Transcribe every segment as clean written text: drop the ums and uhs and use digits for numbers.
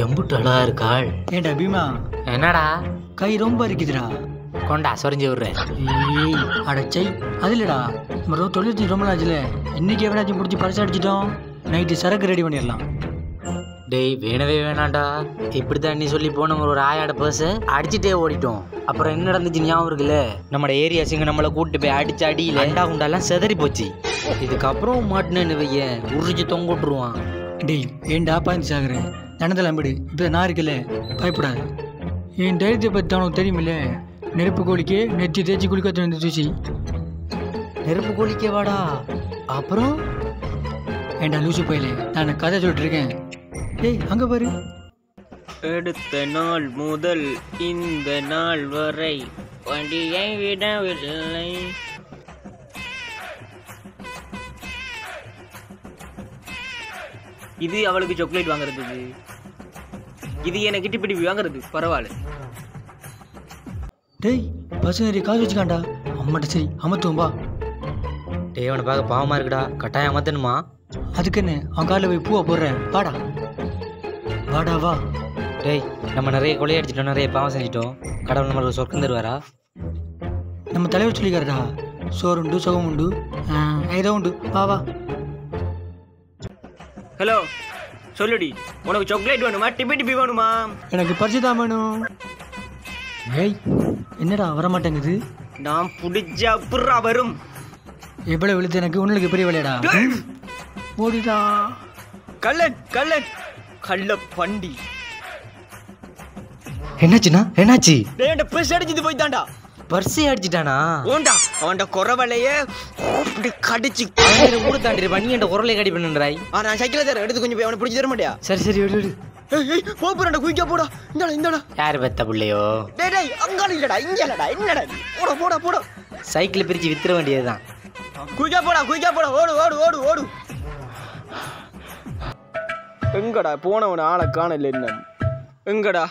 எம்புட்டு அழகா இருக்காள். ஏண்டா பீமா, என்னடா கை ரொம்ப இருக்குதுடா. கொண்டா சொரிஞ்சு விடுறேன். ஏய் அடச்சை, அது இல்லடா, நம்ம தொழிற்சி ரொம்ப நாச்சுல. இன்னைக்கு எவனாச்சும் பிடிச்சி பரிசு அடிச்சிட்டோம், நைட்டு சரக்கு ரெடி பண்ணிடலாம். டேய் வேணவே வேணாண்டா. இப்படித்தான் நீ சொல்லி போன ஒரு ஆயாட பர்ஸை அடிச்சுட்டே ஓடிட்டோம். அப்புறம் என்ன நடந்துச்சு ஞாபகம் இருக்குல்ல? நம்ம ஏரியா சிங்க நம்மளை கூப்பிட்டு போய் அடிச்சு அடியில அண்டா குண்டாலாம் செதறி போச்சு. இதுக்கப்புறம் மாட்டினு வையன் உருச்சு தொங்க விட்டுருவான். டேய் ஏண்டா பாய்ந்து சாகுறேன், தனதெல்லாம் விடு. இப்போ நான் இருக்கல, பயப்படாது. என் தைரியத்தை பற்றி உனக்கு தெரியுமில்ல. நெருப்பு கோழிக்கு நெத்தி தேய்ச்சி குளிக்க வந்து தூசி. நெருப்பு கோழிக்க வாடா. அப்புறம் ஏண்டா லூசு போயில, நான் கதை சொல்லிட்டு இருக்கேன். ஏய் அங்க பாரு. எடுத்த நாள் முதல் இந்த நாள் வரை வண்டியை விடவில்லை. இது அவளுக்கு சாக்லேட் வாங்குறதுக்கு, இது எனக்கு கிட்டி பிடிப்பி வாங்குறது. பரவாயில்ல. டேய் பசங்க நிறைய காசு வச்சுக்காண்டா. அம்மாட்ட சரி அமத்துவோம் பா. டேய் அவனை பார்க்க பாவமா இருக்குடா. கட்டாயம் அமத்தணுமா? அதுக்கு என்ன, அவன் காலில் போய் பூவை போடுறேன். வாடா வாடா வா. டேய் நம்ம நிறைய கொள்ளையடிச்சிட்டோம், நிறைய பாவம் செஞ்சிட்டோம். கடவுள் நம்மளுக்கு சொர்க்கம் தருவாரா? நம்ம தலைவர் சொல்லிக்காரடா, சோறு உண்டு சுகம் உண்டு, ஏதோ உண்டு. வா வா. ஹலோ சொல்லுடி, உனக்கு சாக்லேட் வேணுமா டிபி டிபி வேணுமா? எனக்கு பரிசு தான் வேணும். ஏய் என்னடா வரமாட்டேங்குது? நான் பிடிச்சா புறா வரும். எவ்வளவு விழுத்து எனக்கு உன்னுக்கு பெரிய விளையாடா. ஓடிடா. கள்ளன் கள்ளன் கள்ள பண்டி. என்னாச்சுண்ணா? என்னாச்சு? டேய் பிரஸ் அடிச்சிட்டு போய்தான்டா. பர்ஸே அடிச்சிட்டானா? ஓண்டா அவன்ட குறவலையே அப்படி கடிச்சு ஊரு தாண்டி பண்ணி என் குரலை கடி பண்ணுறாய். நான் சைக்கிள தர எடுத்து கொஞ்சம் போய் அவனை பிடிச்சி தர மாட்டியா? சரி சரி விடு விடு. போறா குயிக்கா போடா. இந்தடா இந்தடா. யாரு பெத்த பிள்ளையோ? டேய் டேய் அங்கால இல்லடா, இங்க இல்லடா. என்னடா போடா போடா போடா. சைக்கிள் பிரிச்சு வித்துற வேண்டியதுதான். குயிக்கா போடா. ஓடு ஓடு ஓடு ஓடு. எங்கடா போனவன ஆளை காணல. என்ன எங்கடா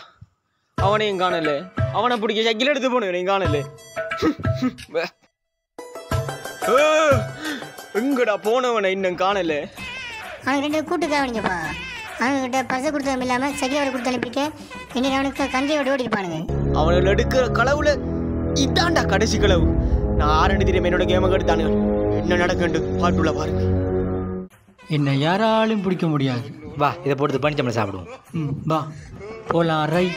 அவனையும் காணல. அவனை பிடிக்க சைக்கிள் எடுத்து போனவனையும் காணல. எங்கடா போனவனை இன்னும் காணல. அவனுக்கு ரெண்டு கூட்டு கவனிங்கப்பா. அவன்கிட்ட பசை கொடுத்ததும் இல்லாம சைக்கிள் கொடுத்து அனுப்பிட்டு இன்னைக்கு அவனுக்கு கஞ்சையோட ஓடிப்பானுங்க. அவனை எடுக்கிற களவுல இதான்டா கடைசி களவு. நான் ஆரண்டு தெரியும் என்னோட கேம கெடுத்தானுங்க. என்ன நடக்கண்டு பாட்டுள்ள பாருங்க. என்னை யாராலும் பிடிக்க முடியாது. வா இதை போட்டு பனிச்சம்பளம் சாப்பிடுவோம். வா போலாம் ரை.